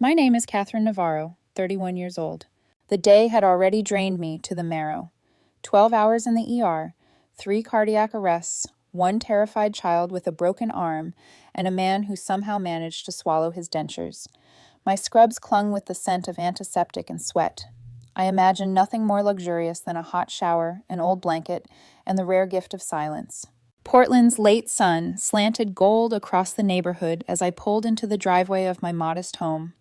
My name is Catherine Navarro, 31 years old. The day had already drained me to the marrow. 12 hours in the ER, 3 cardiac arrests, 1 terrified child with a broken arm, and a man who somehow managed to swallow his dentures. My scrubs clung with the scent of antiseptic and sweat. I imagined nothing more luxurious than a hot shower, an old blanket, and the rare gift of silence. Portland's late sun slanted gold across the neighborhood as I pulled into the driveway of my modest home.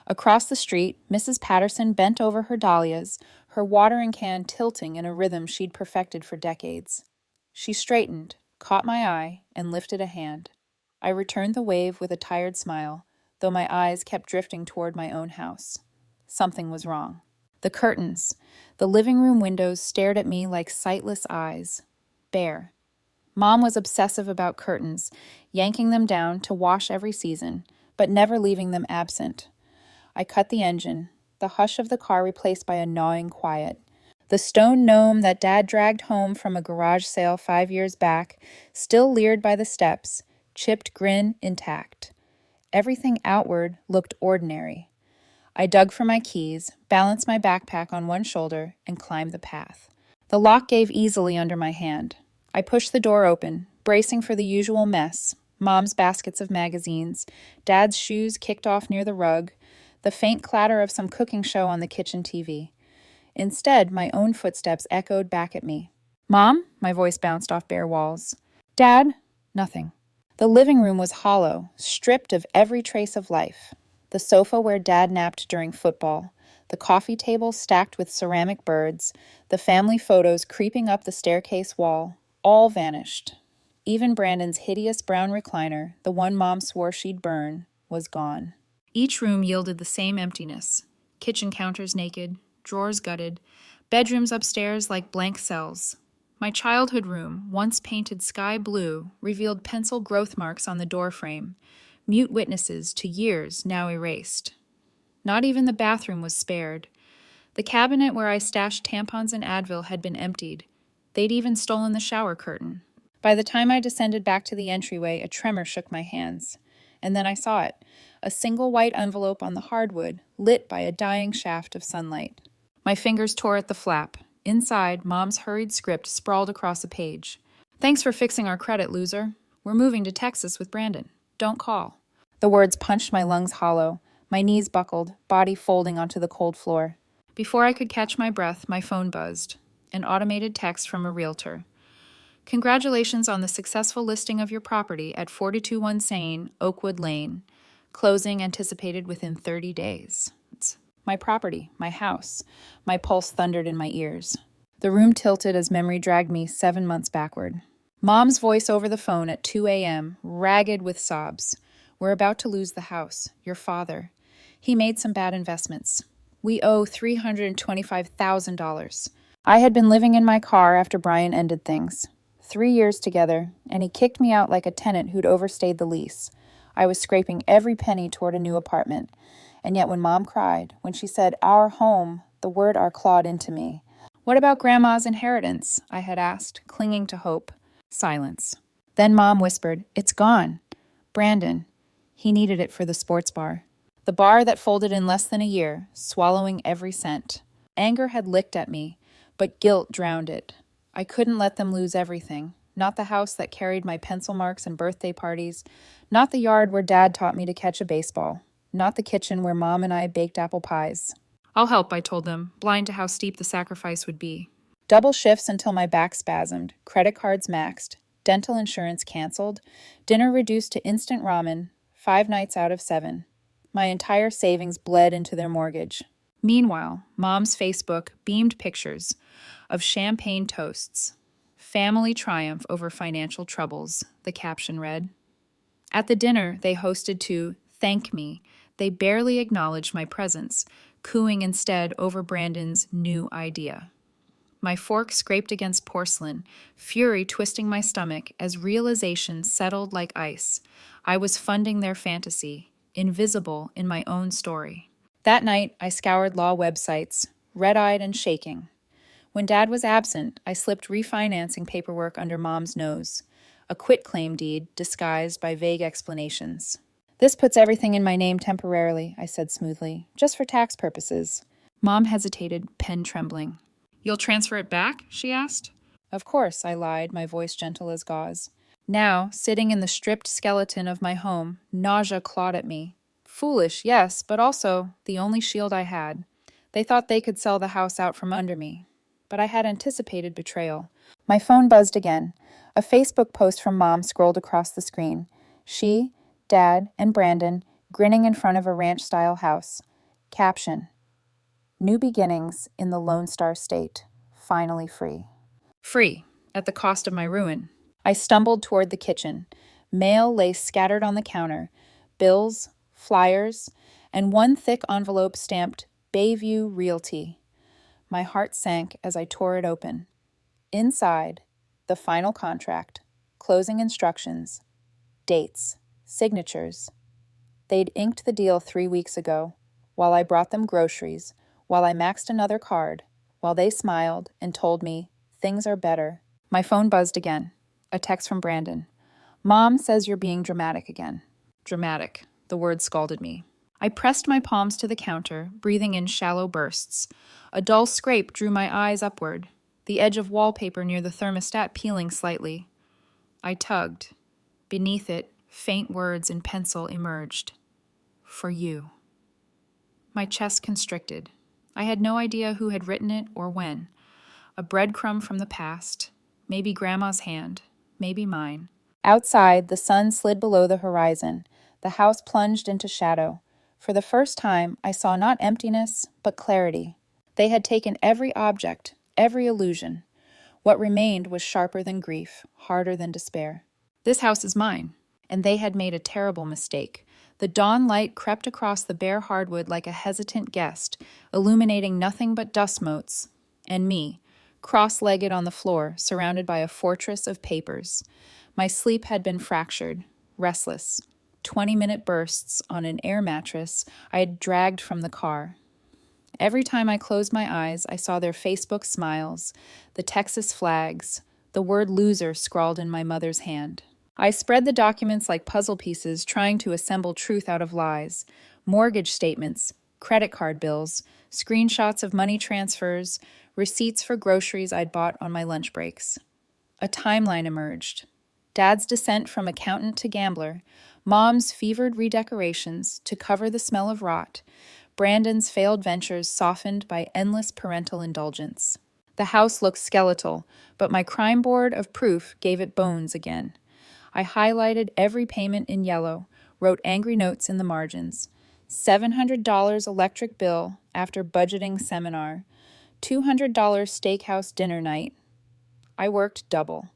Across the street, Mrs. Patterson bent over her dahlias, her watering can tilting in a rhythm she'd perfected for decades. She straightened, caught my eye, and lifted a hand. I returned the wave with a tired smile, though my eyes kept drifting toward my own house. Something was wrong. The curtains, the living room windows stared at me like sightless eyes. Bare. Mom was obsessive about curtains, yanking them down to wash every season, but never leaving them absent. I cut the engine, the hush of the car replaced by a gnawing quiet. The stone gnome that Dad dragged home from a garage sale 5 years back, still leered by the steps, chipped grin intact. Everything outward looked ordinary. I dug for my keys, balanced my backpack on one shoulder, and climbed the path. The lock gave easily under my hand. I pushed the door open, bracing for the usual mess. Mom's baskets of magazines, Dad's shoes kicked off near the rug, the faint clatter of some cooking show on the kitchen TV. Instead, my own footsteps echoed back at me. "Mom?" My voice bounced off bare walls. "Dad?" Nothing. The living room was hollow, stripped of every trace of life. The sofa where Dad napped during football, the coffee table stacked with ceramic birds, the family photos creeping up the staircase wall, all vanished. Even Brandon's hideous brown recliner, the one Mom swore she'd burn, was gone. Each room yielded the same emptiness. Kitchen counters naked, drawers gutted, bedrooms upstairs like blank cells. My childhood room, once painted sky blue, revealed pencil growth marks on the doorframe, mute witnesses to years now erased. Not even the bathroom was spared. The cabinet where I stashed tampons and Advil had been emptied. They'd even stolen the shower curtain. By the time I descended back to the entryway, a tremor shook my hands. And then I saw it, a single white envelope on the hardwood, lit by a dying shaft of sunlight. My fingers tore at the flap. Inside, Mom's hurried script sprawled across a page. "Thanks for fixing our credit, loser. We're moving to Texas with Brandon. Don't call." The words punched my lungs hollow. My knees buckled, body folding onto the cold floor. Before I could catch my breath, my phone buzzed. An automated text from a realtor. "Congratulations on the successful listing of your property at 421 Sane, Oakwood Lane. Closing anticipated within 30 days. My property, my house. My pulse thundered in my ears. The room tilted as memory dragged me 7 months backward. Mom's voice over the phone at 2 a.m., ragged with sobs. "We're about to lose the house. Your father. He made some bad investments. We owe $325,000. I had been living in my car after Brian ended things. 3 years together, and he kicked me out like a tenant who'd overstayed the lease. I was scraping every penny toward a new apartment. And yet when Mom cried, when she said, 'our home,' the word 'our' clawed into me. 'What about Grandma's inheritance?' I had asked, clinging to hope. Silence. Then Mom whispered, 'It's gone. Brandon. He needed it for the sports bar.' The bar that folded in less than a year, swallowing every cent. Anger had licked at me, but guilt drowned it. I couldn't let them lose everything. Not the house that carried my pencil marks and birthday parties. Not the yard where Dad taught me to catch a baseball. Not the kitchen where Mom and I baked apple pies. 'I'll help,' I told them, blind to how steep the sacrifice would be. Double shifts until my back spasmed, credit cards maxed, dental insurance canceled, dinner reduced to instant ramen, 5 nights out of 7. My entire savings bled into their mortgage. Meanwhile, Mom's Facebook beamed pictures of champagne toasts. "Family triumph over financial troubles," the caption read. At the dinner they hosted to thank me, they barely acknowledged my presence, cooing instead over Brandon's new idea. My fork scraped against porcelain, fury twisting my stomach as realization settled like ice. I was funding their fantasy, invisible in my own story. That night, I scoured law websites, red-eyed and shaking. When Dad was absent, I slipped refinancing paperwork under Mom's nose, a quitclaim deed disguised by vague explanations. This puts everything in my name temporarily, I said smoothly, just for tax purposes. Mom hesitated, pen trembling. You'll transfer it back? She asked. Of course, I lied, my voice gentle as gauze. Now, sitting in the stripped skeleton of my home, nausea clawed at me. Foolish, yes, but also the only shield I had. They thought they could sell the house out from under me. But I had anticipated betrayal. My phone buzzed again. A Facebook post from Mom scrolled across the screen. She, Dad, and Brandon grinning in front of a ranch-style house. Caption: New beginnings in the Lone Star State. Finally free. Free, at the cost of my ruin. I stumbled toward the kitchen. Mail lay scattered on the counter. Bills, flyers, and one thick envelope stamped Bayview Realty. My heart sank as I tore it open. Inside, the final contract, closing instructions, dates, signatures. They'd inked the deal 3 weeks ago, while I brought them groceries, while I maxed another card, while they smiled and told me things are better. My phone buzzed again. A text from Brandon. Mom says you're being dramatic again. Dramatic. The word scalded me. I pressed my palms to the counter, breathing in shallow bursts. A dull scrape drew my eyes upward, the edge of wallpaper near the thermostat peeling slightly. I tugged. Beneath it, faint words in pencil emerged. For you. My chest constricted. I had no idea who had written it or when. A breadcrumb from the past. Maybe Grandma's hand. Maybe mine. Outside, the sun slid below the horizon. The house plunged into shadow. For the first time, I saw not emptiness, but clarity. They had taken every object, every illusion. What remained was sharper than grief, harder than despair. This house is mine, and they had made a terrible mistake. The dawn light crept across the bare hardwood like a hesitant guest, illuminating nothing but dust motes, and me, cross-legged on the floor, surrounded by a fortress of papers. My sleep had been fractured, restless. 20-minute bursts on an air mattress I had dragged from the car. Every time I closed my eyes, I saw their Facebook smiles, the Texas flags, the word loser scrawled in my mother's hand. I spread the documents like puzzle pieces, trying to assemble truth out of lies. Mortgage statements, credit card bills, screenshots of money transfers, receipts for groceries I'd bought on my lunch breaks. A timeline emerged. Dad's descent from accountant to gambler, Mom's fevered redecorations to cover the smell of rot, Brandon's failed ventures softened by endless parental indulgence. The house looked skeletal, but my crime board of proof gave it bones again. I highlighted every payment in yellow, wrote angry notes in the margins. $700 electric bill after budgeting seminar, $200 steakhouse dinner night. I worked double.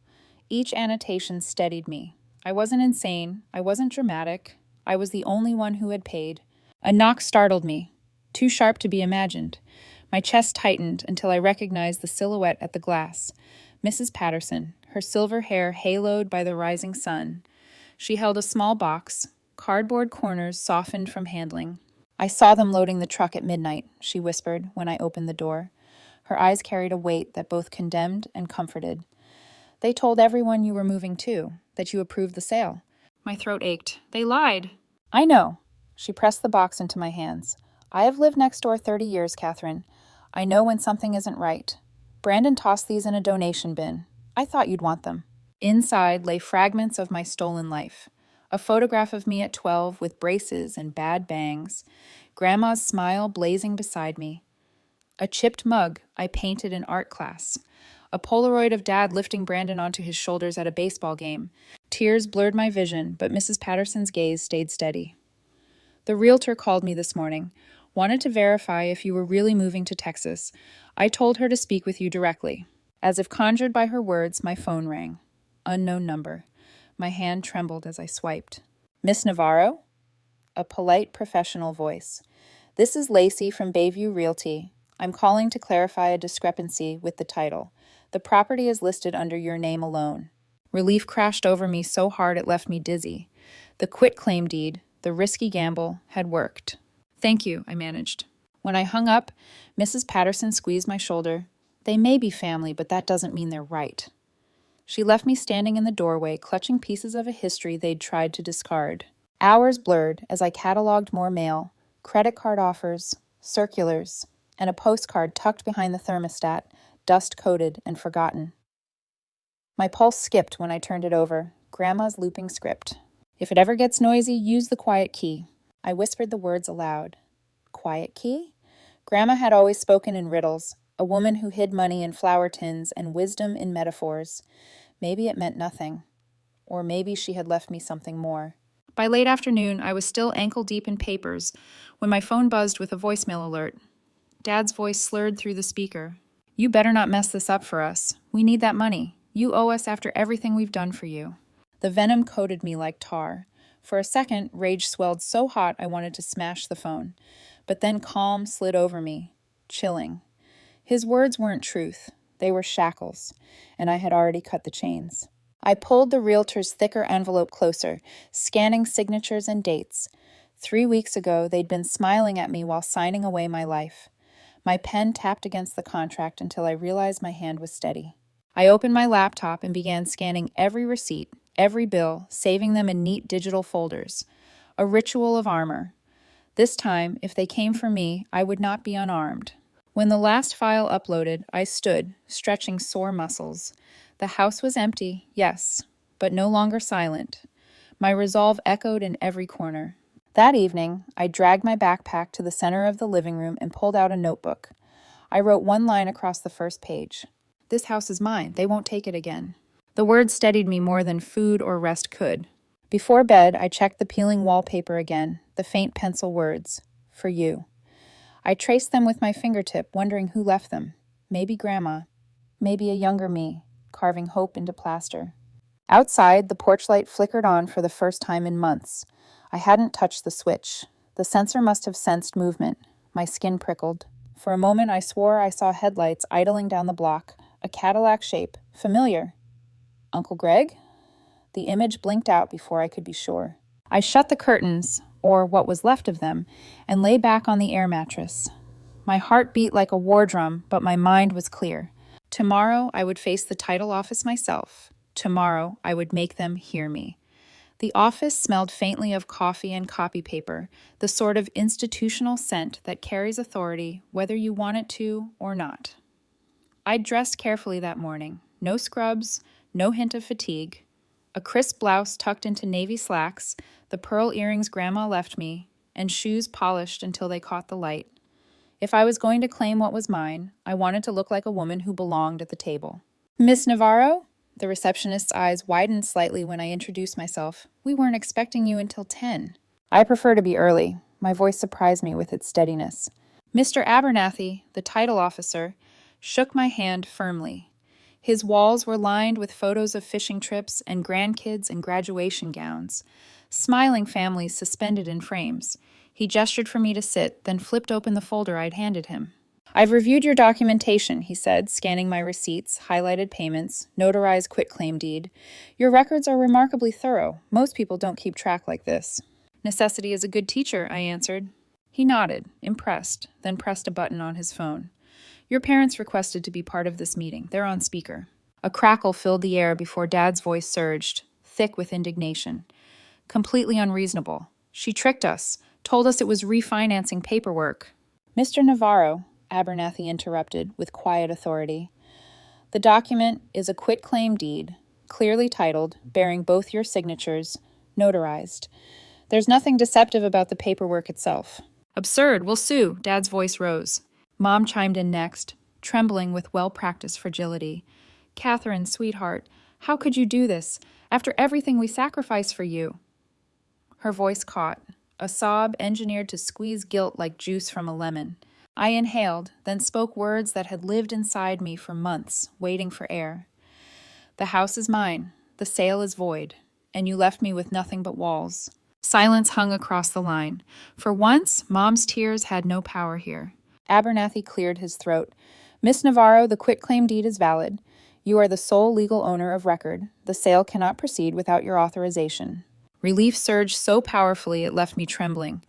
Each annotation steadied me. I wasn't insane. I wasn't dramatic. I was the only one who had paid. A knock startled me, too sharp to be imagined. My chest tightened until I recognized the silhouette at the glass. Mrs. Patterson, her silver hair haloed by the rising sun. She held a small box, cardboard corners softened from handling. I saw them loading the truck at midnight, she whispered when I opened the door. Her eyes carried a weight that both condemned and comforted. They told everyone you were moving too, that you approved the sale. My throat ached. They lied. I know. She pressed the box into my hands. I have lived next door 30 years, Catherine. I know when something isn't right. Brandon tossed these in a donation bin. I thought you'd want them. Inside lay fragments of my stolen life. A photograph of me at 12 with braces and bad bangs. Grandma's smile blazing beside me. A chipped mug I painted in art class. A Polaroid of Dad lifting Brandon onto his shoulders at a baseball game. Tears blurred my vision, but Mrs. Patterson's gaze stayed steady. The realtor called me this morning. Wanted to verify if you were really moving to Texas. I told her to speak with you directly. As if conjured by her words, my phone rang. Unknown number. My hand trembled as I swiped. Miss Navarro? A polite, professional voice. This is Lacey from Bayview Realty. I'm calling to clarify a discrepancy with the title. The property is listed under your name alone. Relief crashed over me so hard it left me dizzy. The quitclaim deed, the risky gamble, had worked. Thank you, I managed. When I hung up, Mrs. Patterson squeezed my shoulder. They may be family, but that doesn't mean they're right. She left me standing in the doorway, clutching pieces of a history they'd tried to discard. Hours blurred as I cataloged more mail, credit card offers, circulars, and a postcard tucked behind the thermostat, dust-coated and forgotten. My pulse skipped when I turned it over. Grandma's looping script. If it ever gets noisy, use the quiet key. I whispered the words aloud. Quiet key? Grandma had always spoken in riddles, a woman who hid money in flour tins and wisdom in metaphors. Maybe it meant nothing. Or maybe she had left me something more. By late afternoon, I was still ankle-deep in papers when my phone buzzed with a voicemail alert. Dad's voice slurred through the speaker. You better not mess this up for us. We need that money. You owe us after everything we've done for you. The venom coated me like tar. For a second, rage swelled so hot I wanted to smash the phone. But then calm slid over me, chilling. His words weren't truth. They were shackles, and I had already cut the chains. I pulled the realtor's thicker envelope closer, scanning signatures and dates. 3 weeks ago, they'd been smiling at me while signing away my life. My pen tapped against the contract until I realized my hand was steady. I opened my laptop and began scanning every receipt, every bill, saving them in neat digital folders. A ritual of armor. This time, if they came for me, I would not be unarmed. When the last file uploaded, I stood, stretching sore muscles. The house was empty, yes, but no longer silent. My resolve echoed in every corner. That evening, I dragged my backpack to the center of the living room and pulled out a notebook. I wrote one line across the first page. This house is mine. They won't take it again. The words steadied me more than food or rest could. Before bed, I checked the peeling wallpaper again, the faint pencil words, for you. I traced them with my fingertip, wondering who left them. Maybe Grandma. Maybe a younger me, carving hope into plaster. Outside, the porch light flickered on for the first time in months. I hadn't touched the switch. The sensor must have sensed movement. My skin prickled. For a moment, I swore I saw headlights idling down the block, a Cadillac shape, familiar. Uncle Greg? The image blinked out before I could be sure. I shut the curtains, or what was left of them, and lay back on the air mattress. My heart beat like a war drum, but my mind was clear. Tomorrow, I would face the title office myself. Tomorrow, I would make them hear me. The office smelled faintly of coffee and copy paper, the sort of institutional scent that carries authority whether you want it to or not. I dressed carefully that morning. No scrubs, no hint of fatigue. A crisp blouse tucked into navy slacks, the pearl earrings Grandma left me, and shoes polished until they caught the light. If I was going to claim what was mine, I wanted to look like a woman who belonged at the table. Miss Navarro? The receptionist's eyes widened slightly when I introduced myself. We weren't expecting you until 10. I prefer to be early. My voice surprised me with its steadiness. Mr. Abernathy, the title officer, shook my hand firmly. His walls were lined with photos of fishing trips and grandkids in graduation gowns, smiling families suspended in frames. He gestured for me to sit, then flipped open the folder I'd handed him. I've reviewed your documentation, he said, scanning my receipts, highlighted payments, notarized quitclaim deed. Your records are remarkably thorough. Most people don't keep track like this. Necessity is a good teacher, I answered. He nodded, impressed, then pressed a button on his phone. Your parents requested to be part of this meeting. They're on speaker. A crackle filled the air before Dad's voice surged, thick with indignation. Completely unreasonable. She tricked us, told us it was refinancing paperwork. Mr. Navarro, Abernathy interrupted with quiet authority. The document is a quitclaim deed, clearly titled, bearing both your signatures, notarized. There's nothing deceptive about the paperwork itself. Absurd, we'll sue, Dad's voice rose. Mom chimed in next, trembling with well-practiced fragility. Catherine, sweetheart, how could you do this, after everything we sacrificed for you? Her voice caught, a sob engineered to squeeze guilt like juice from a lemon. I inhaled, then spoke words that had lived inside me for months, waiting for air. The house is mine, the sale is void, and you left me with nothing but walls. Silence hung across the line. For once, Mom's tears had no power here. Abernathy cleared his throat. Miss Navarro, the quitclaim deed is valid. You are the sole legal owner of record. The sale cannot proceed without your authorization. Relief surged so powerfully it left me trembling.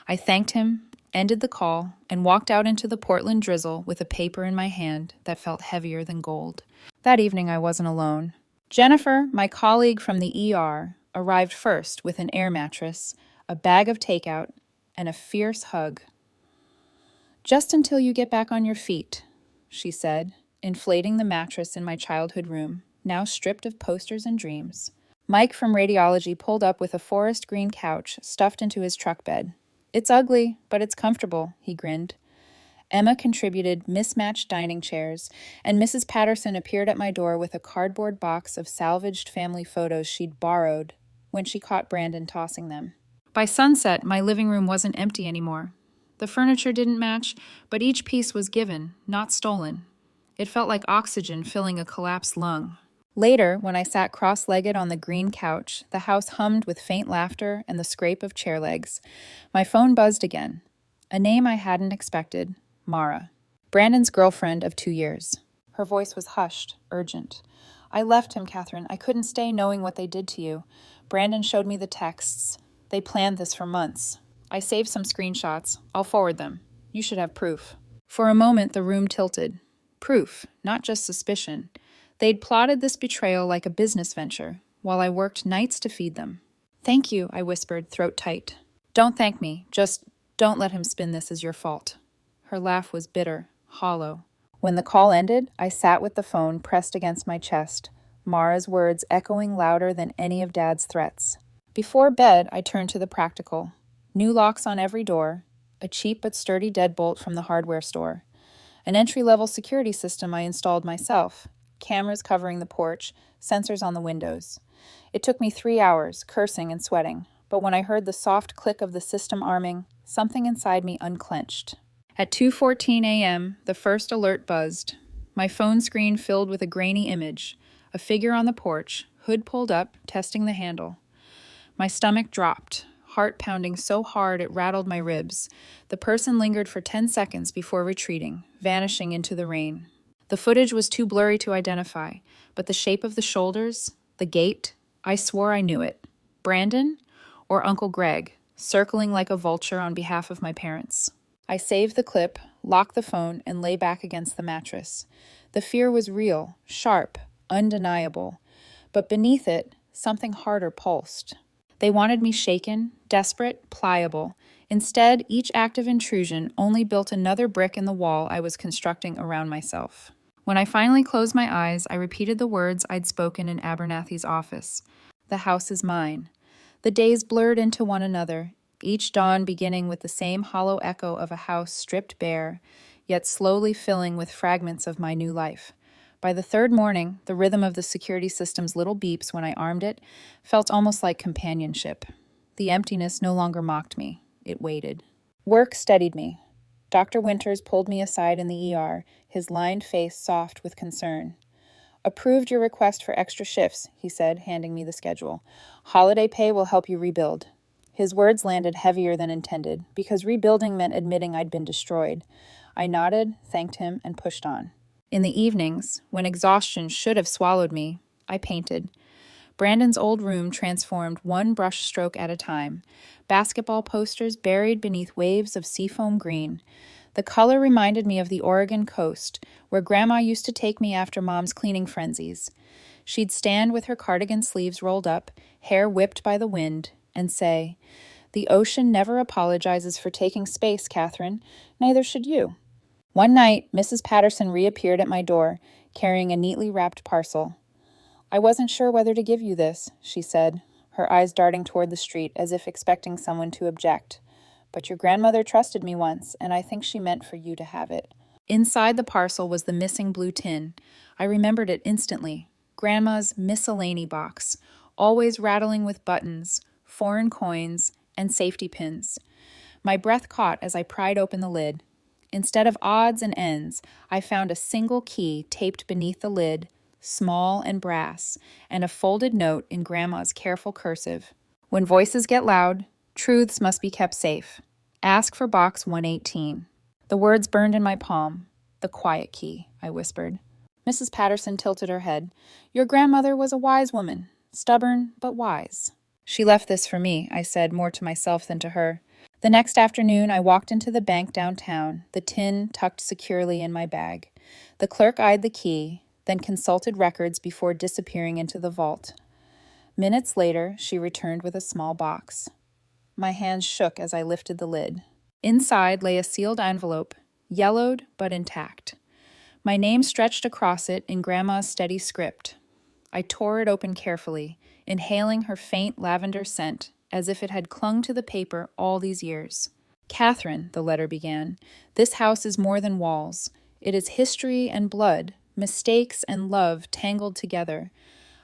I thanked him, ended the call, and walked out into the Portland drizzle with a paper in my hand that felt heavier than gold. That evening I wasn't alone. Jennifer, my colleague from the ER, arrived first with an air mattress, a bag of takeout, and a fierce hug. "Just until you get back on your feet," she said, inflating the mattress in my childhood room, now stripped of posters and dreams. Mike from radiology pulled up with a forest green couch stuffed into his truck bed. "It's ugly, but it's comfortable," he grinned. Emma contributed mismatched dining chairs, and Mrs. Patterson appeared at my door with a cardboard box of salvaged family photos she'd borrowed when she caught Brandon tossing them. By sunset, my living room wasn't empty anymore. The furniture didn't match, but each piece was given, not stolen. It felt like oxygen filling a collapsed lung. Later, when I sat cross-legged on the green couch, the house hummed with faint laughter and the scrape of chair legs. My phone buzzed again. A name I hadn't expected. Mara. Brandon's girlfriend of 2 years. Her voice was hushed, urgent. "I left him, Catherine. I couldn't stay knowing what they did to you. Brandon showed me the texts. They planned this for months. I saved some screenshots. I'll forward them. You should have proof." For a moment, the room tilted. Proof, not just suspicion. They'd plotted this betrayal like a business venture, while I worked nights to feed them. "Thank you," I whispered, throat tight. "Don't thank me. Just don't let him spin this as your fault." Her laugh was bitter, hollow. When the call ended, I sat with the phone pressed against my chest, Mara's words echoing louder than any of Dad's threats. Before bed, I turned to the practical. New locks on every door, a cheap but sturdy deadbolt from the hardware store, an entry-level security system I installed myself, cameras covering the porch, sensors on the windows. It took me 3 hours, cursing and sweating, but when I heard the soft click of the system arming, something inside me unclenched. At 2:14 a.m., the first alert buzzed. My phone screen filled with a grainy image, a figure on the porch, hood pulled up, testing the handle. My stomach dropped, heart pounding so hard it rattled my ribs. The person lingered for 10 seconds before retreating, vanishing into the rain. The footage was too blurry to identify, but the shape of the shoulders, the gait, I swore I knew it. Brandon or Uncle Greg, circling like a vulture on behalf of my parents. I saved the clip, locked the phone, and lay back against the mattress. The fear was real, sharp, undeniable, but beneath it, something harder pulsed. They wanted me shaken, desperate, pliable. Instead, each act of intrusion only built another brick in the wall I was constructing around myself. When I finally closed my eyes, I repeated the words I'd spoken in Abernathy's office. "The house is mine." The days blurred into one another, each dawn beginning with the same hollow echo of a house stripped bare, yet slowly filling with fragments of my new life. By the third morning, the rhythm of the security system's little beeps when I armed it felt almost like companionship. The emptiness no longer mocked me. It waited. Work steadied me. Dr. Winters pulled me aside in the ER, his lined face soft with concern. "Approved your request for extra shifts," he said, handing me the schedule. "Holiday pay will help you rebuild." His words landed heavier than intended, because rebuilding meant admitting I'd been destroyed. I nodded, thanked him, and pushed on. In the evenings, when exhaustion should have swallowed me, I painted. Brandon's old room transformed one brush stroke at a time, basketball posters buried beneath waves of seafoam green. The color reminded me of the Oregon coast, where Grandma used to take me after Mom's cleaning frenzies. She'd stand with her cardigan sleeves rolled up, hair whipped by the wind, and say, "The ocean never apologizes for taking space, Catherine. Neither should you." One night, Mrs. Patterson reappeared at my door, carrying a neatly wrapped parcel. "I wasn't sure whether to give you this," she said, her eyes darting toward the street as if expecting someone to object. "But your grandmother trusted me once, and I think she meant for you to have it." Inside the parcel was the missing blue tin. I remembered it instantly. Grandma's miscellany box, always rattling with buttons, foreign coins, and safety pins. My breath caught as I pried open the lid. Instead of odds and ends, I found a single key taped beneath the lid, small and brass, and a folded note in Grandma's careful cursive. "When voices get loud, truths must be kept safe. Ask for box 118. The words burned in my palm. "The quiet key," I whispered. Mrs. Patterson tilted her head. "Your grandmother was a wise woman, stubborn but wise." "She left this for me," I said, more to myself than to her. The next afternoon, I walked into the bank downtown, the tin tucked securely in my bag. The clerk eyed the key, then consulted records before disappearing into the vault. Minutes later, she returned with a small box. My hands shook as I lifted the lid. Inside lay a sealed envelope, yellowed but intact. My name stretched across it in Grandma's steady script. I tore it open carefully, inhaling her faint lavender scent as if it had clung to the paper all these years. Catherine, the letter began, this house is more than walls. It is history and blood, mistakes and love tangled together.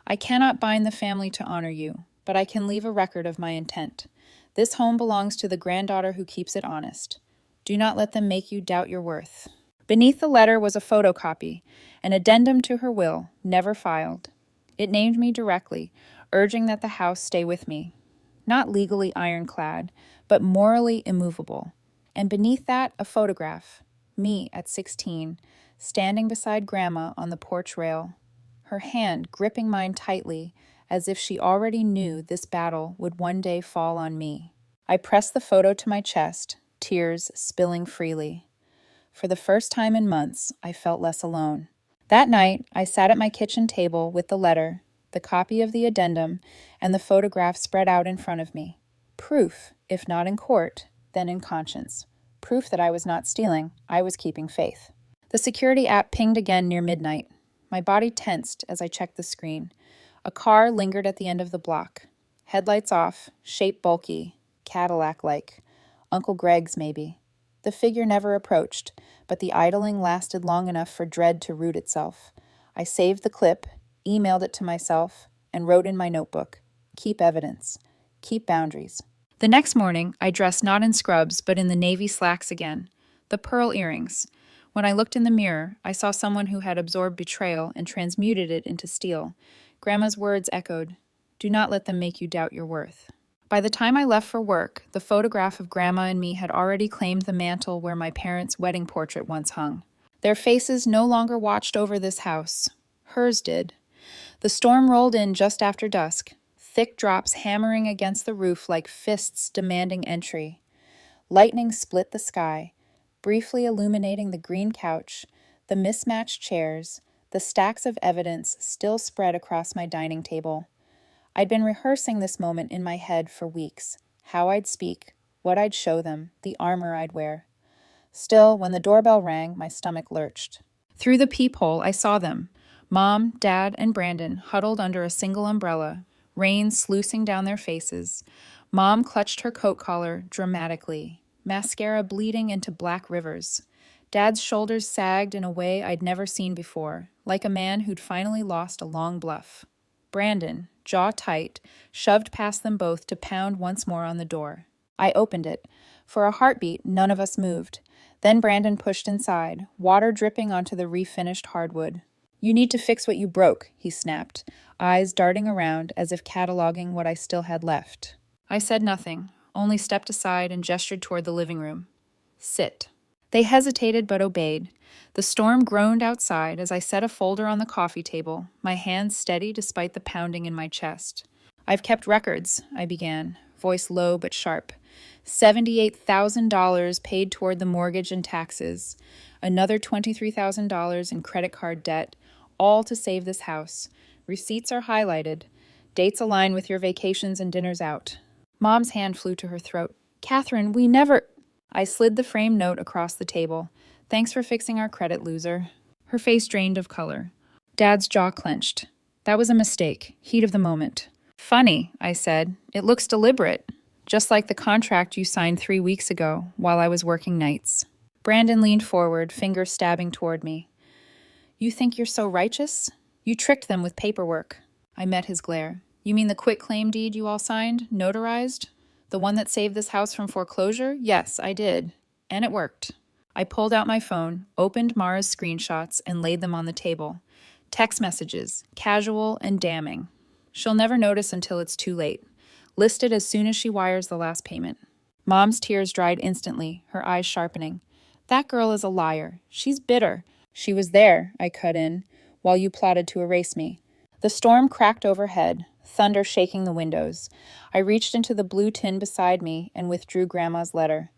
I cannot bind the family to honor you, but I can leave a record of my intent. This home belongs to the granddaughter who keeps it honest. Do not let them make you doubt your worth. Beneath the letter was a photocopy, an addendum to her will, never filed. It named me directly, urging that the house stay with me. Not legally ironclad, but morally immovable. And beneath that, a photograph. Me at 16, standing beside Grandma on the porch rail, her hand gripping mine tightly, as if she already knew this battle would one day fall on me. I pressed the photo to my chest, tears spilling freely. For the first time in months, I felt less alone. That night, I sat at my kitchen table with the letter, the copy of the addendum, and the photograph spread out in front of me. Proof, if not in court, then in conscience. Proof that I was not stealing, I was keeping faith. The security app pinged again near midnight. My body tensed as I checked the screen. A car lingered at the end of the block. Headlights off, shape bulky, Cadillac-like. Uncle Greg's, maybe. The figure never approached, but the idling lasted long enough for dread to root itself. I saved the clip, emailed it to myself, and wrote in my notebook, keep evidence, keep boundaries. The next morning, I dressed not in scrubs, but in the navy slacks again. The pearl earrings. When I looked in the mirror, I saw someone who had absorbed betrayal and transmuted it into steel. Grandma's words echoed, do not let them make you doubt your worth. By the time I left for work, the photograph of Grandma and me had already claimed the mantle where my parents' wedding portrait once hung. Their faces no longer watched over this house. Hers did. The storm rolled in just after dusk, thick drops hammering against the roof like fists demanding entry. Lightning split the sky, briefly illuminating the green couch, the mismatched chairs, the stacks of evidence still spread across my dining table. I'd been rehearsing this moment in my head for weeks, how I'd speak, what I'd show them, the armor I'd wear. Still, when the doorbell rang, my stomach lurched. Through the peephole, I saw them, Mom, Dad, and Brandon huddled under a single umbrella, rain sluicing down their faces. Mom clutched her coat collar dramatically, mascara bleeding into black rivers. Dad's shoulders sagged in a way I'd never seen before, like a man who'd finally lost a long bluff. Brandon, jaw tight, shoved past them both to pound once more on the door. I opened it. For a heartbeat, none of us moved. Then Brandon pushed inside, water dripping onto the refinished hardwood. You need to fix what you broke, he snapped, eyes darting around as if cataloging what I still had left. I said nothing, only stepped aside and gestured toward the living room. Sit. They hesitated but obeyed. The storm groaned outside as I set a folder on the coffee table, my hands steady despite the pounding in my chest. I've kept records, I began, voice low but sharp. $78,000 paid toward the mortgage and taxes, another $23,000 in credit card debt, all to save this house. Receipts are highlighted. Dates align with your vacations and dinners out. Mom's hand flew to her throat. Catherine, we never... I slid the framed note across the table. Thanks for fixing our credit, loser. Her face drained of color. Dad's jaw clenched. That was a mistake. Heat of the moment. Funny, I said. It looks deliberate. Just like the contract you signed 3 weeks ago while I was working nights. Brandon leaned forward, fingers stabbing toward me. You think you're so righteous? You tricked them with paperwork. I met his glare. You mean the quitclaim deed you all signed, notarized? The one that saved this house from foreclosure? Yes, I did. And it worked. I pulled out my phone, opened Mara's screenshots, and laid them on the table. Text messages, casual and damning. She'll never notice until it's too late. Listed as soon as she wires the last payment. Mom's tears dried instantly, her eyes sharpening. That girl is a liar. She's bitter. She was there, I cut in, while you plotted to erase me. The storm cracked overhead, thunder shaking the windows. I reached into the blue tin beside me and withdrew Grandma's letter.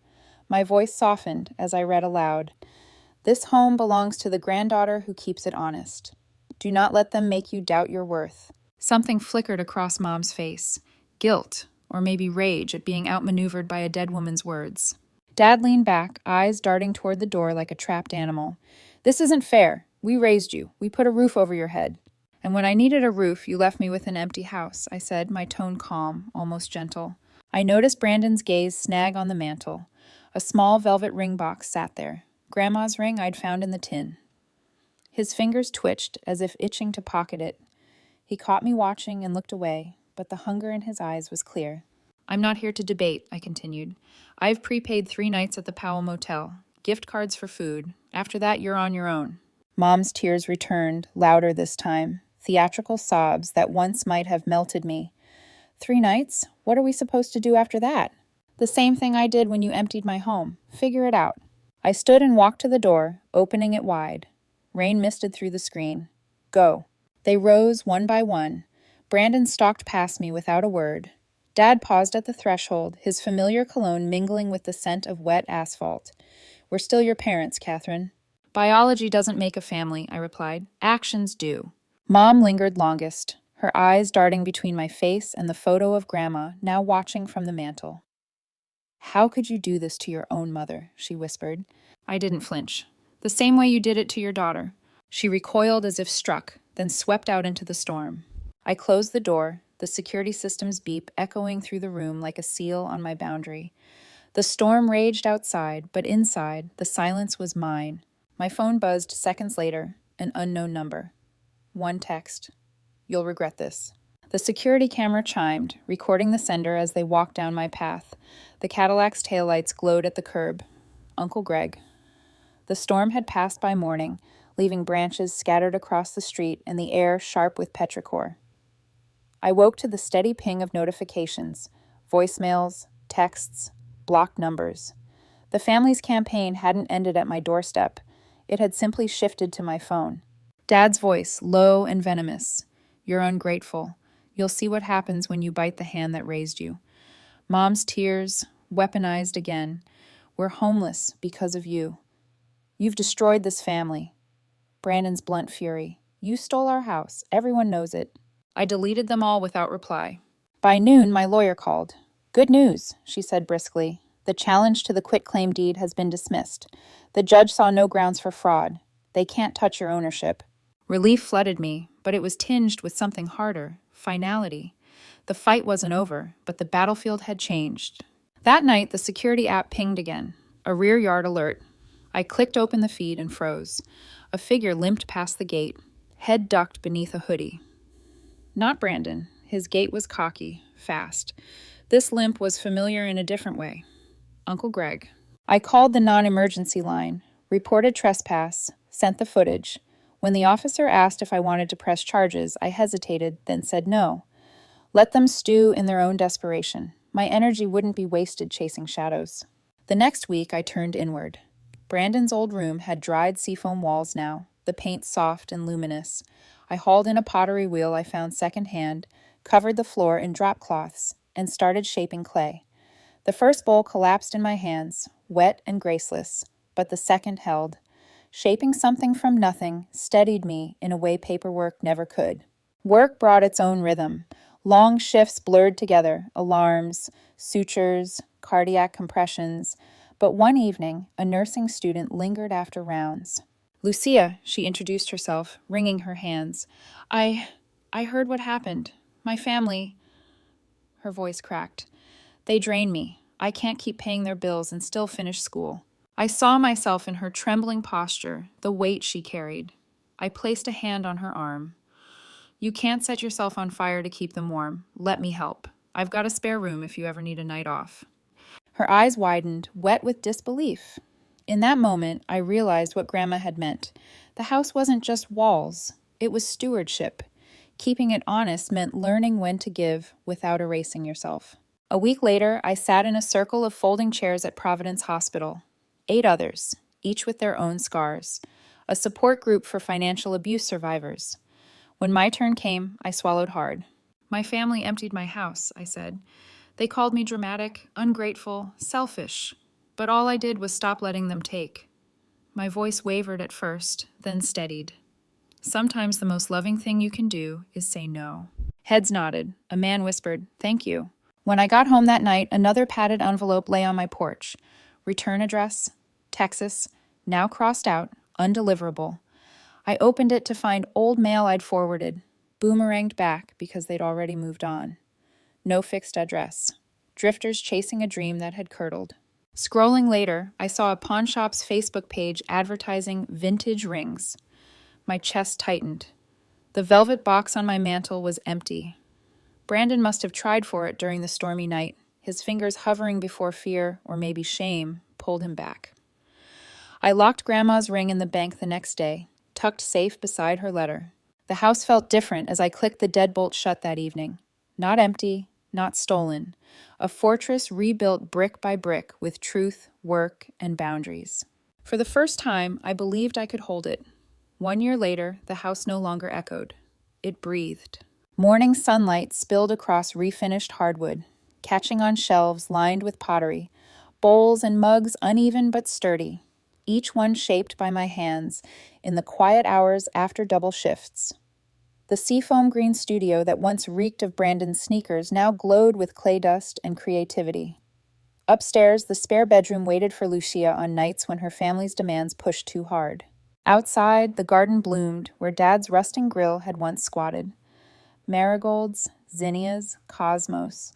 My voice softened as I read aloud. This home belongs to the granddaughter who keeps it honest. Do not let them make you doubt your worth. Something flickered across Mom's face. Guilt, or maybe rage at being outmaneuvered by a dead woman's words. Dad leaned back, eyes darting toward the door like a trapped animal. "This isn't fair. We raised you. We put a roof over your head. And when I needed a roof, you left me with an empty house," I said, my tone calm, almost gentle. I noticed Brandon's gaze snag on the mantel. A small velvet ring box sat there. Grandma's ring I'd found in the tin. His fingers twitched, as if itching to pocket it. He caught me watching and looked away, but the hunger in his eyes was clear. "I'm not here to debate," I continued. "I've prepaid 3 nights at the Powell Motel. Gift cards for food. After that, you're on your own." Mom's tears returned, louder this time. Theatrical sobs that once might have melted me. 3 nights? What are we supposed to do after that? "The same thing I did when you emptied my home. Figure it out." I stood and walked to the door, opening it wide. Rain misted through the screen. "Go." They rose one by one. Brandon stalked past me without a word. Dad paused at the threshold, his familiar cologne mingling with the scent of wet asphalt. "We're still your parents, Catherine." "Biology doesn't make a family," I replied. "Actions do." Mom lingered longest, her eyes darting between my face and the photo of Grandma, now watching from the mantel. "How could you do this to your own mother?" she whispered. I didn't flinch. "The same way you did it to your daughter." She recoiled as if struck, then swept out into the storm. I closed the door, the security system's beep echoing through the room like a seal on my boundary. The storm raged outside, but inside, the silence was mine. My phone buzzed seconds later, an unknown number. One text. "You'll regret this." The security camera chimed, recording the sender as they walked down my path. The Cadillac's taillights glowed at the curb. Uncle Greg. The storm had passed by morning, leaving branches scattered across the street and the air sharp with petrichor. I woke to the steady ping of notifications, voicemails, texts, blocked numbers. The family's campaign hadn't ended at my doorstep. It had simply shifted to my phone. Dad's voice, low and venomous. "You're ungrateful. You'll see what happens when you bite the hand that raised you." Mom's tears, weaponized again. "We're homeless because of you. You've destroyed this family." Brandon's blunt fury. "You stole our house. Everyone knows it." I deleted them all without reply. By noon, my lawyer called. "Good news," she said briskly. "The challenge to the quitclaim deed has been dismissed. The judge saw no grounds for fraud. They can't touch your ownership." Relief flooded me, but it was tinged with something harder, finality. The fight wasn't over, but the battlefield had changed. That night, the security app pinged again. A rear yard alert. I clicked open the feed and froze. A figure limped past the gate, head ducked beneath a hoodie. Not Brandon. His gait was cocky, fast. This limp was familiar in a different way. Uncle Greg. I called the non-emergency line, reported trespass, sent the footage. When the officer asked if I wanted to press charges, I hesitated, then said no. Let them stew in their own desperation. My energy wouldn't be wasted chasing shadows. The next week, I turned inward. Brandon's old room had dried seafoam walls now, the paint soft and luminous. I hauled in a pottery wheel I found secondhand, covered the floor in drop cloths, and started shaping clay. The first bowl collapsed in my hands, wet and graceless, but the second held. Shaping something from nothing steadied me in a way paperwork never could. Work brought its own rhythm. Long shifts blurred together, alarms, sutures, cardiac compressions. But one evening, a nursing student lingered after rounds. "Lucia," she introduced herself, wringing her hands. I heard what happened. My family..." Her voice cracked. "They drain me. I can't keep paying their bills and still finish school." I saw myself in her trembling posture, the weight she carried. I placed a hand on her arm. "You can't set yourself on fire to keep them warm. Let me help. I've got a spare room if you ever need a night off." Her eyes widened, wet with disbelief. In that moment, I realized what Grandma had meant. The house wasn't just walls. It was stewardship. Keeping it honest meant learning when to give without erasing yourself. A week later, I sat in a circle of folding chairs at Providence Hospital. 8 others, each with their own scars. A support group for financial abuse survivors. When my turn came, I swallowed hard. "My family emptied my house," I said. "They called me dramatic, ungrateful, selfish. But all I did was stop letting them take." My voice wavered at first, then steadied. Sometimes the most loving thing you can do is say no. Heads nodded. A man whispered, "Thank you." When I got home that night, another padded envelope lay on my porch. Return address, Texas, now crossed out, undeliverable. I opened it to find old mail I'd forwarded, boomeranged back because they'd already moved on. No fixed address. Drifters chasing a dream that had curdled. Scrolling later, I saw a pawn shop's Facebook page advertising vintage rings. My chest tightened. The velvet box on my mantel was empty. Brandon must have tried for it during the stormy night. His fingers hovering before fear, or maybe shame, pulled him back. I locked Grandma's ring in the bank the next day, tucked safe beside her letter. The house felt different as I clicked the deadbolt shut that evening. Not empty, not stolen. A fortress rebuilt brick by brick with truth, work, and boundaries. For the first time, I believed I could hold it. 1 year later, the house no longer echoed. It breathed. Morning sunlight spilled across refinished hardwood, catching on shelves lined with pottery, bowls and mugs uneven but sturdy, each one shaped by my hands in the quiet hours after double shifts. The seafoam green studio that once reeked of Brandon's sneakers now glowed with clay dust and creativity. Upstairs, the spare bedroom waited for Lucia on nights when her family's demands pushed too hard. Outside, the garden bloomed where Dad's rusting grill had once squatted. Marigolds, zinnias, cosmos.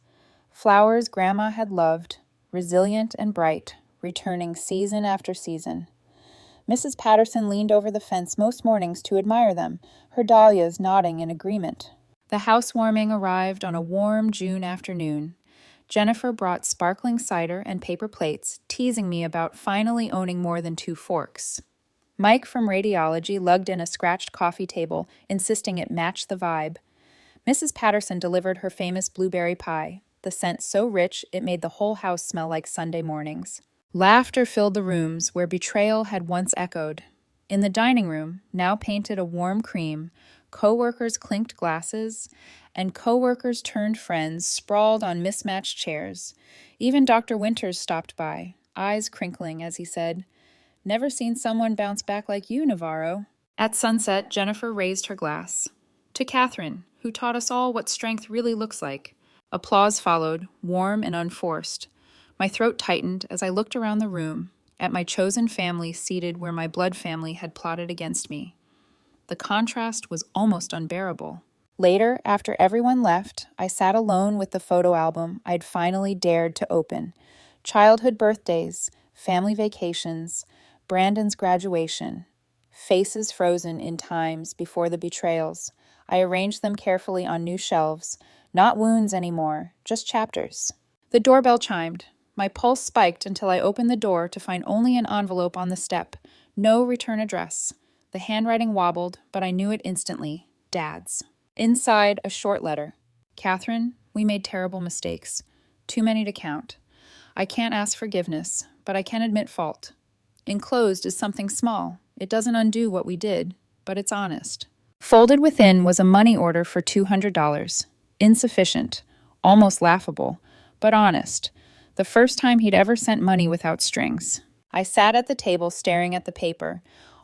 Flowers Grandma had loved, resilient and bright, returning season after season. Mrs. Patterson leaned over the fence most mornings to admire them, her dahlias nodding in agreement. The housewarming arrived on a warm June afternoon. Jennifer brought sparkling cider and paper plates, teasing me about finally owning more than 2 forks. Mike from radiology lugged in a scratched coffee table, insisting it matched the vibe. Mrs. Patterson delivered her famous blueberry pie, the scent so rich it made the whole house smell like Sunday mornings. Laughter filled the rooms where betrayal had once echoed. In the dining room, now painted a warm cream, co-workers clinked glasses, and co-workers turned friends sprawled on mismatched chairs. Even Dr. Winters stopped by, eyes crinkling as he said, "Never seen someone bounce back like you, Navarro." At sunset, Jennifer raised her glass. "To Catherine, who taught us all what strength really looks like." Applause followed, warm and unforced. My throat tightened as I looked around the room, at my chosen family seated where my blood family had plotted against me. The contrast was almost unbearable. Later, after everyone left, I sat alone with the photo album I'd finally dared to open. Childhood birthdays, family vacations, Brandon's graduation. Faces frozen in times before the betrayals. I arranged them carefully on new shelves. Not wounds anymore, just chapters. The doorbell chimed. My pulse spiked until I opened the door to find only an envelope on the step. No return address. The handwriting wobbled, but I knew it instantly. Dad's. Inside, a short letter. "Catherine, we made terrible mistakes. Too many to count. I can't ask forgiveness, but I can admit fault. Enclosed is something small. It doesn't undo what we did, but it's honest." Folded within was a money order for $200. Insufficient, almost laughable, but honest. The first time he'd ever sent money without strings. I sat at the table staring at the paper.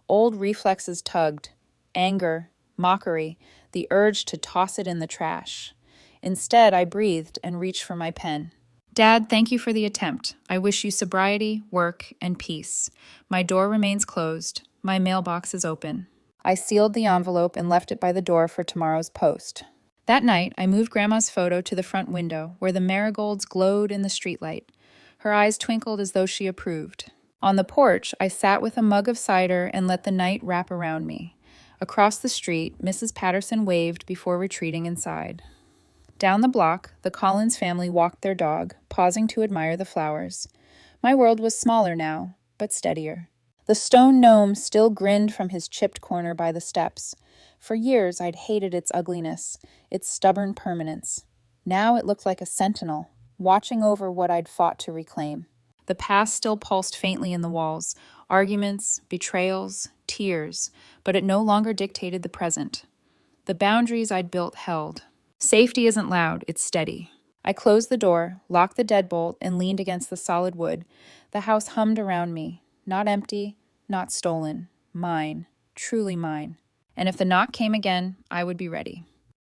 Old reflexes tugged. Anger, mockery, the urge to toss it in the trash. Instead, I breathed and reached for my pen. "Dad, thank you for the attempt. I wish you sobriety, work, and peace. My door remains closed. My mailbox is open." I sealed the envelope and left it by the door for tomorrow's post. That night, I moved Grandma's photo to the front window, where the marigolds glowed in the streetlight. Her eyes twinkled as though she approved. On the porch, I sat with a mug of cider and let the night wrap around me. Across the street, Mrs. Patterson waved before retreating inside. Down the block, the Collins family walked their dog, pausing to admire the flowers. My world was smaller now, but steadier. The stone gnome still grinned from his chipped corner by the steps. For years, I'd hated its ugliness, its stubborn permanence. Now it looked like a sentinel, watching over what I'd fought to reclaim. The past still pulsed faintly in the walls, arguments, betrayals, tears, but it no longer dictated the present. The boundaries I'd built held. Safety isn't loud, it's steady. I closed the door, locked the deadbolt, and leaned against the solid wood. The house hummed around me. Not empty, not stolen. Mine. Truly mine. And if the knock came again, I would be ready.